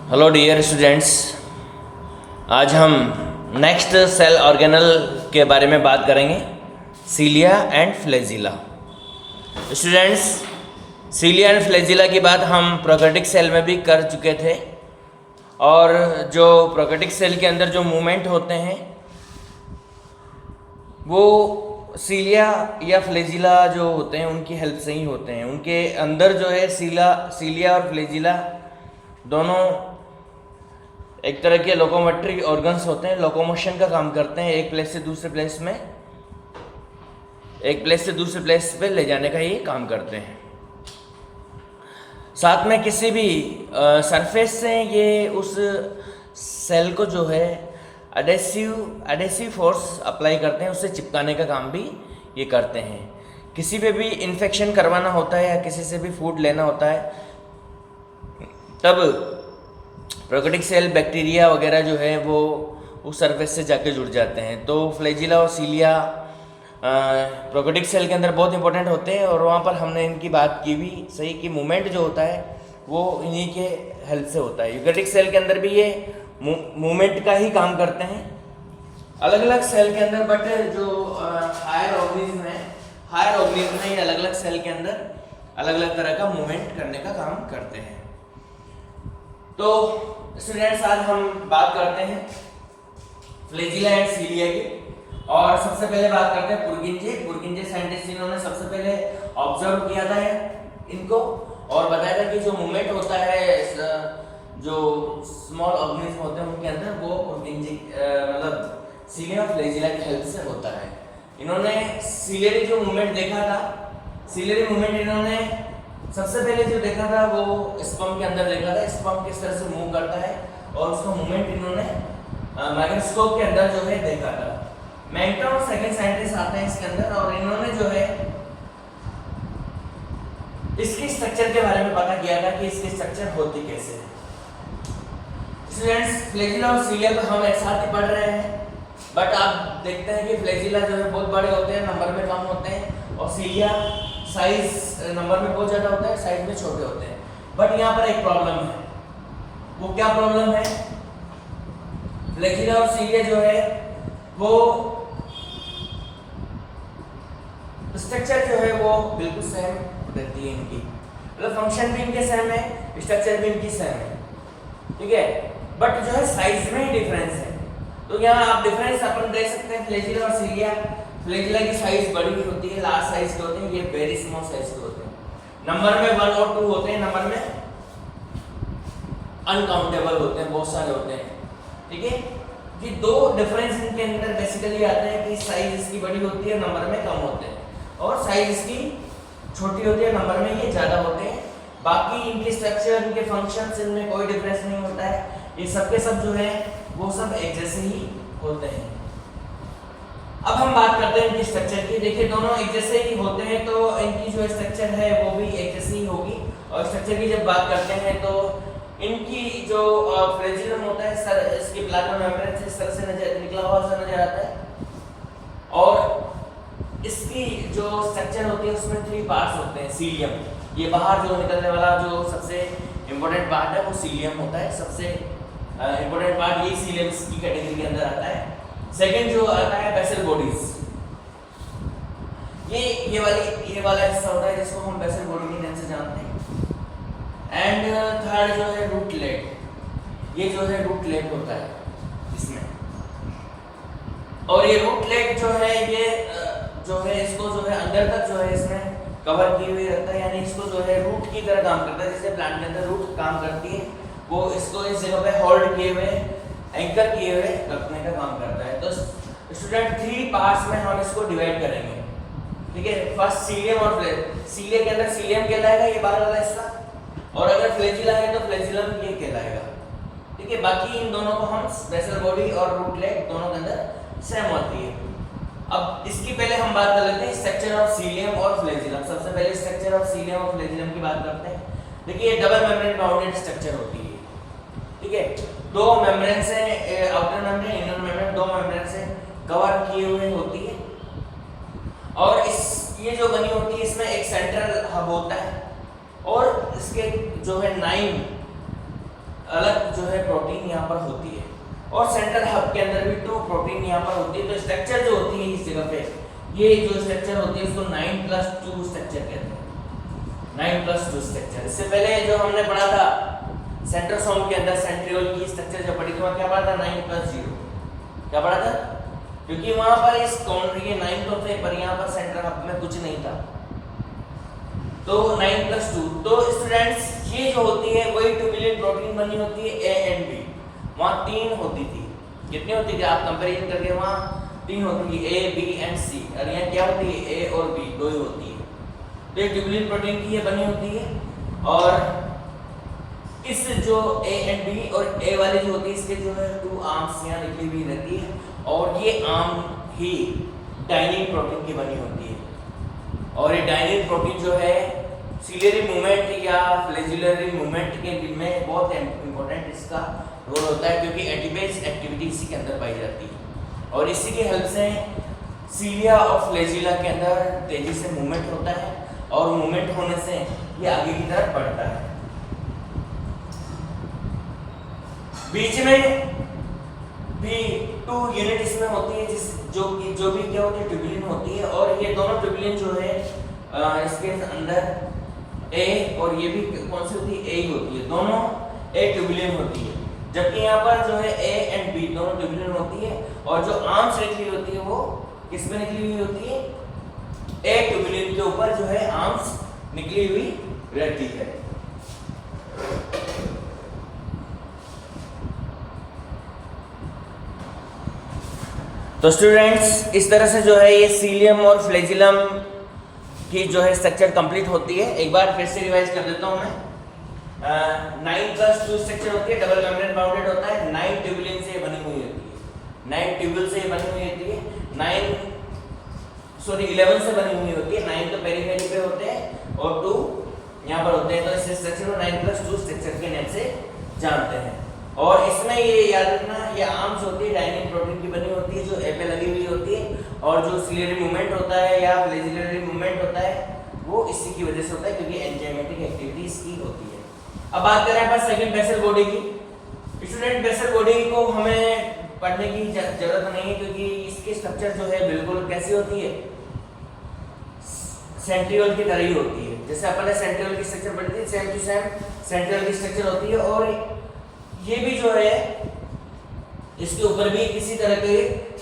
Hello dear students, आज हम next cell organelle के बारे में बात करेंगे, cilia and flagella. Students, cilia and flagella की बात हम प्रोकैरियोटिक सेल में भी कर चुके थे और जो प्रोकैरियोटिक सेल के अंदर जो मूवमेंट होते हैं वो सीलिया या फ्लैजिला जो होते हैं उनकी हेल्प से ही होते हैं। उनके अंदर जो है सीलिया और फ्लैजिला दोनों एक तरह के लोकोमोटरी ऑर्गन्स होते हैं, लोकोमोशन का काम करते हैं, एक प्लेस से दूसरे प्लेस पे ले जाने का ये काम करते हैं। साथ में किसी भी सरफेस से ये उस सेल को जो है एडेसिव फोर्स अप्लाई करते हैं, उससे चिपकाने का काम भी ये करते हैं। किसी पे भी इन्फेक्शन करवाना होता है या किसी से भी फूड लेना होता है तब प्रोकैरियोटिक सेल बैक्टीरिया वगैरह जो है वो उस सरफेस से जाके जुड़ जाते हैं। तो फ्लैजिला और सीलिया प्रोकैरियोटिक सेल के अंदर बहुत इंपॉर्टेंट होते हैं और वहाँ पर हमने इनकी बात की भी सही कि मूवमेंट जो होता है वो इन्हीं के हेल्प से होता है। यूकैरियोटिक सेल के अंदर भी ये मूवमेंट का ही काम करते हैं अलग अलग सेल के अंदर, बट जो हायर ऑर्गेनिज्म है ये अलग अलग सेल के अंदर अलग अलग तरह का मूवमेंट करने का काम करते हैं। तो स्टूडेंट्स, आज हम बात करते हैं फ्लैजिला एंड सीलिया की और सबसे पहले बात करते हैं पुर्किंजे साइंटिस्ट जिन्होंने सबसे पहले ऑब्जर्व किया था इनको और बताया था कि जो मूवमेंट होता है जो स्मॉल ऑर्गेनिज्म होते हैं उनके अंदर वो पुर्किंजे मतलब सीलिया और फ्लैजिला की हेल्प से होता है। इन्होंने सीलियरी जो मूवमेंट देखा था, सीलियरी मूवमेंट इन्होंने सबसे पहले जो देखा था वो स्पर्म के अंदर देखा था। स्पर्म किस तरह से मूव करता है और उसका मूवमेंट इन्होंने माइक्रोस्कोप के अंदर जो है देखा था। मैंगटन और सेकंड साइंटिस्ट आते हैं इसके अंदर और इन्होंने जो है इसकी स्ट्रक्चर के बारे में पता किया था कि इसकी स्ट्रक्चर होती कैसे है। स्टूडेंट्स, फ्लैजिला और सीलिया तो हम एक साथ ही पढ़ रहे हैं, बट आप देखते हैं कि फ्लैजिला जो है बहुत बड़े होते हैं, नंबर में कम होते हैं, और सीलिया साइज नंबर में बहुत ज़्यादा होता है, साइज में छोटे होते हैं। बट यहाँ पर एक प्रॉब्लम है। वो क्या प्रॉब्लम है? फ्लैजिला और सीलिया जो है वो स्ट्रक्चर जो है वो बिल्कुल सेम रहती है इनकी, मतलब फंक्शन भी इनके सेम है, स्ट्रक्चर भी इनकी सेम है, ठीक है, बट जो है साइज में ही डिफरेंस है। तो यहाँ आप डिफरेंस अपन देख सकते हैं फ्लैजिला और सीलिया। फ्लैजिला की साइज बड़ी होती है, लार्ज साइज के होते हैं, ये वेरी स्मॉल साइज के होते हैं। नंबर में 1 और 2 होते हैं, नंबर में अनकाउंटेबल होते हैं, बहुत सारे होते हैं, ठीक है। कि दो डिफरेंस इनके अंदर बेसिकली आते हैं कि साइज इसकी बड़ी होती है, नंबर में कम होते हैं, और साइज इसकी छोटी होती है, नंबर में ये ज्यादा होते हैं। बाकी इनके स्ट्रक्चर, इनके फंक्शंस, इनमें कोई डिफरेंस नहीं होता है। ये सब के सब जो है वो सब एक जैसे ही होते हैं। अब हम बात करते हैं इनकी स्ट्रक्चर की। देखिए, दोनों एक जैसे ही होते हैं तो इनकी जो स्ट्रक्चर है वो भी एक जैसी ही होगी। और स्ट्रक्चर की जब बात करते हैं तो इनकी जो फ्लैजिलम होता है, सर इसके प्लाज्मा मेम्ब्रेन से सर से निकला हुआ सा नजर आता है, और इसकी जो स्ट्रक्चर होती है उसमें 3 पार्ट्स होते हैं। सीलियम, ये बाहर जो निकलने वाला जो सबसे इम्पोर्टेंट पार्ट है वो सीलियम होता है। सबसे इम्पोर्टेंट पार्ट ये सीलियम की कैटेगरी के अंदर आता है। सेकंड जो आता है बेसल बॉडीज, ये वाला हिस्सा होता है जिसको हम बेसल बॉडी के नाम से जानते हैं। एंड थर्ड जो है रूट लेग, ये जो है रूट लेग होता है इसमें, और ये रूट लेग जो है ये जो है इसको जो है अंदर तक जो है इसमें कवर किए हुए रहता है, यानी इसको जो है रूट की तरह काम करता है। जैसे प्लांट के अंदर रूट काम करती है, वो इसको इस जगह पे होल्ड किए हुए, एंकर किए हुए रखने का काम करता है। तो स्टूडेंट 3 पार्ट्स में हम इसको डिवाइड करेंगे, ठीक है। फर्स्ट सीलियम और सीलिया के अंदर सीलियम कहलाएगा ये बाहर वाला हिस्सा, और अगर फ्लैजिला है तो फ्लैजिलम ये कहलाएगा, ठीक है। बाकी इन दोनों को हम बेसल बॉडी और रूट लेग दोनों के अंदर सेम होती है। अब इसकी पहले हम बात कर लेते हैं स्ट्रक्चर ऑफ सीलियम और फ्लैजिलम। सबसे पहले स्ट्रक्चर ऑफ सीलियम और फ्लैजिलम की बात करते हैं। देखिए, ये डबल मेम्ब्रेन बाउंडेड स्ट्रक्चर होती है, ठीक है। 2 मेम्ब्रेन से, outer membrane, inner membrane, 2 membrane से कवर किए हुए होती है, और ये जो बनी होती है इसमें एक सेंट्रल हब होता है, और इसके जो है 9 अलग जो है प्रोटीन यहाँ पर होती है, और सेंट्रल हब के अंदर भी 2 प्रोटीन यहाँ पर होती है। तो स्ट्रक्चर जो होती है इस जगह पे, ये जो स्ट्रक्चर होती है उसको 9+2 स्ट्रक्चर कहते हैं। 9+2 स्ट्रक्चर। इससे पहले जो हमने पढ़ा था सेंट्रोसोम के अंदर सेंट्रियोल की स्ट्रक्चर जब पढ़ी थी वहाँ क्या पढ़ा था? 9+0। क्या पढ़ा था? क्योंकि वहाँ पर इस काउंटर ये 9 तो थे, पर यहाँ पर सेंट्रल हब में कुछ नहीं था, तो 9+2। तो स्टूडेंट्स ये जो होती है वही ट्यूबुलिन प्रोटीन बनी होती है ए एंड बी। वहाँ 3 होती थी। कितनी होती थी? आप कंपेरिजन करके वहाँ 3 होती थी, ए बी एंड सी, और यहाँ क्या होती है? ए और बी 2 ही होती है। तो ये ट्यूबुलिन प्रोटीन की ये बनी होती है, और इस जो ए एंड बी और ए वाली जो होती है इसके जो है 2 आर्म्स यहाँ निकली हुई रहती है, और ये आर्म ही डाइनिन प्रोटीन की बनी होती है। और ये डाइनिन प्रोटीन जो है सीलियरी मूवमेंट या फ्लैजिलरी मूवमेंट के में बहुत इंपॉर्टेंट इसका रोल होता है, क्योंकि एंटीबेस एक्टिविटी इसी के अंदर पाई जाती है, और इसी की हेल्प से सीलिया और फ्लैजिला के अंदर तेजी से मूवमेंट होता है, और मूवमेंट होने से ये आगे की तरफ बढ़ता है। बीच में भी 2 यूनिट इसमें होती है, जो भी क्या होती है? ट्यूबुलिन होती है, और ये दोनों ट्यूबुलिन जो है इसके अंदर ए और ये भी कौन सी होती है? ए ही होती है। दोनों ए ट्यूबुलिन होती है, जबकि यहाँ पर जो है ए एंड बी दोनों ट्यूबुलिन होती है, और जो आर्म्स निकली होती है वो किस में निकली हुई होती है? ए ट्यूबुलिन के ऊपर जो है आर्म्स निकली हुई रहती है। तो स्टूडेंट्स इस तरह से जो है ये सीलियम और फ्लैजिलम की जो है स्ट्रक्चर कंप्लीट होती है। एक बार फिर से रिवाइज कर देता हूँ मैं। 9+2 स्ट्रक्चर होती है, डबल मेम्ब्रेन बाउंडेड होता है, 9 ट्यूबुलिन से बनी हुई होती है, 9 ट्यूबुल से बनी हुई होती है, 11 से बनी हुई होती है। 9 तो पेरीफेरी पे होते हैं और 2 यहाँ पर होते हैं, तो इस स्ट्रक्चर को 9+2 स्ट्रक्चर के नाम से जानते हैं। और इसमें ये याद रखना, ये आर्म्स होती है डाइनिन प्रोटीन की बनी होती है, जो ए पे लगी हुई होती है, और जो सीलियरी मूवमेंट होता है या फ्लैजिलरी मूवमेंट होता है वो इसी की वजह से होता है, क्योंकि एंजाइमेटिक एक्टिविटी इसकी होती है। अब बात करें अपन सेकंड बेसल बॉडी की। स्टूडेंट बेसल बॉडी को हमें पढ़ने की जरूरत नहीं है, क्योंकि इसकी स्ट्रक्चर जो है बिल्कुल कैसी होती है? सेंट्रियोल की तरह ही होती है। जैसे अपन ने सेंट्रियोल की स्ट्रक्चर पढ़ी थी, सेम टू सेम सेंट्रियोल की स्ट्रक्चर होती है, और ये भी जो है इसके ऊपर भी किसी तरह की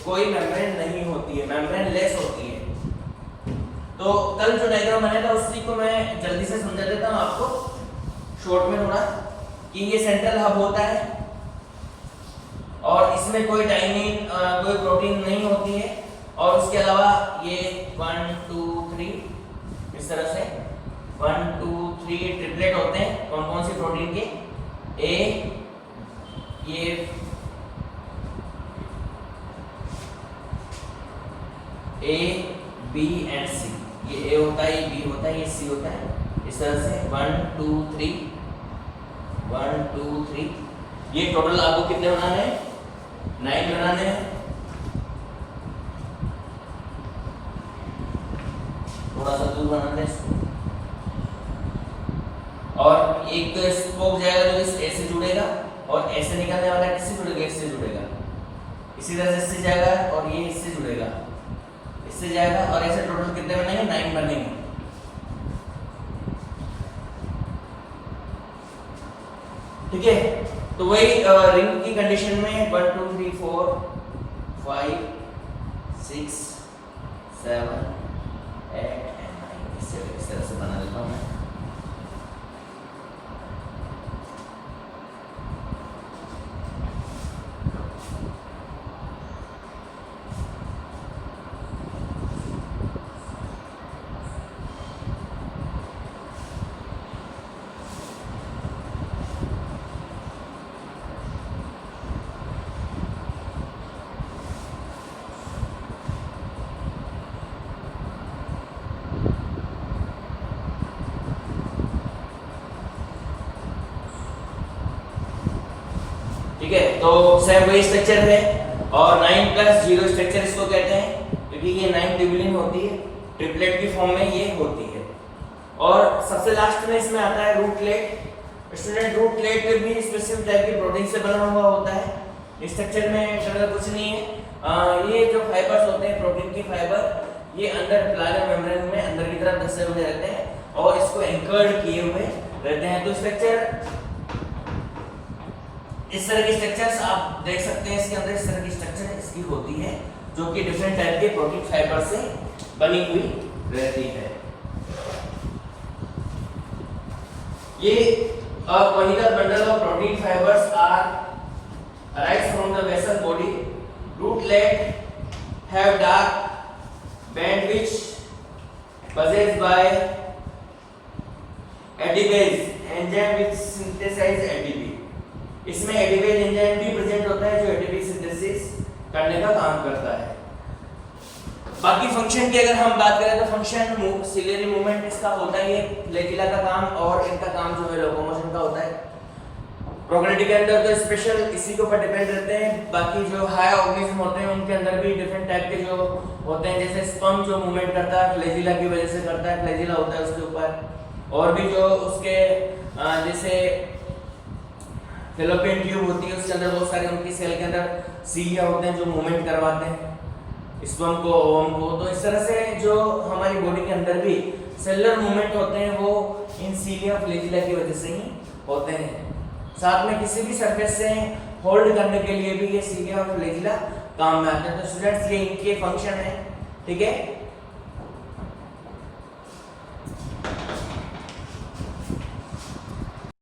कोई मेम्ब्रेन नहीं होती है, मेम्ब्रेन लेस होती है। तो कल जो डायग्राम बना था उसी को मैं जल्दी से समझा देता हूँ आपको शॉर्ट में थोड़ा, कि ये सेंट्रल हब होता है, और इसमें कोई डाइनिन कोई प्रोटीन नहीं होती है, और उसके अलावा ये 1 2 3 इस तरह से 1 2 3 ट्रिपलेट होते हैं। कौन कौन सी प्रोटीन के? ए, ये ए बी एंड सी, ये ए होता है, ये बी होता है, ये सी होता है। इस तरह से 1 2 3 1 2 3, ये टोटल आपको कितने बनाने हैं? 9 बनाने हैं। थोड़ा सा दूर बनाते हैं, और एक स्पोक जाएगा जो इस ए से जुड़ेगा, और ऐसे निकलने वाला किससे जुड़ेगा? इससे जुड़ेगा। इसी तरह से इससे जाएगा, और ये इससे जुड़ेगा, इससे जाएगा, और ऐसे टोटल कितने बनेंगे? 9 बनेंगे। ठीक है, तो वही रिंग की कंडीशन में 1 2 3 4 5 6 7 8 एंड 9 इस तरह से बना देता हूँ मैं। ठीक है, तो सेम वही स्ट्रक्चर है, और 9+0 स्ट्रक्चर इसको कहते हैं, क्योंकि ये 9 ट्यूबुलिन होती है, ट्रिपलेट की फॉर्म में ये होती है। और सबसे लास्ट में इसमें आता है रूटलेट। स्टूडेंट रूट प्लेट भी स्पेसिफिक टाइप की प्रोटीन से बना हुआ होता है। स्ट्रक्चर में ज़्यादा कुछ नहीं है। ये जो फाइबर्स होते हैं प्रोटीन की फाइबर, ये अंदर प्लाज्मा मेम्ब्रेन में अंदर की तरफ धंसे हुए रहते हैं और इसको एंकर्ड किए हुए रहते हैं। तो स्ट्रक्चर इस तरह की स्ट्रक्चर्स आप देख सकते हैं, इसके अंदर इस तरह की स्ट्रक्चर इसकी होती है जो कि डिफरेंट टाइप के प्रोटीन फाइबर से बनी हुई रहती है। ये a conical bundle of protein fibers are arise from the vessel body. Rootlet have dark band which possessed by ADPase enzyme which synthesize ATP. इसमें ADPase एंजाइम भी प्रेजेंट होता है जो ATP सिंथेसिस करने का काम करता है। बाकी फंक्शन की अगर हम बात करें तो फंक्शन सिलियरी मूवमेंट इसका होता ही है, फ्लैजिला का काम, और इनका काम जो है लोकोमोशन का होता है। प्रोकैरियोट के अंदर तो स्पेशल इसी के ऊपर डिपेंड रहते हैं। बाकी जो हाई ऑर्गेनिज्म होते हैं उनके अंदर भी डिफरेंट टाइप के जो होते हैं, जैसे स्पर्म जो मूवमेंट करता है फ्लैजिला की वजह से करता है, फ्लैजिला होता है उसके ऊपर, और भी जो उसके जैसे फैलोपियन ट्यूब होती है उसके अंदर बहुत सारे उनकी सेल के अंदर सीलिया होते हैं जो मूवमेंट करवाते हैं स्पर्म को, ओवम को। तो इस तरह से जो हमारी बॉडी के अंदर भी सेलुलर मूवमेंट होते हैं वो इन सीलिया फ्लैजिला की वजह से ही होते हैं। साथ में किसी भी सरफेस से होल्ड करने के लिए भी ये सीलिया और फ्लैजिला काम में आते हैं। तो स्टूडेंट्स ये इनके फंक्शन है, ठीक है।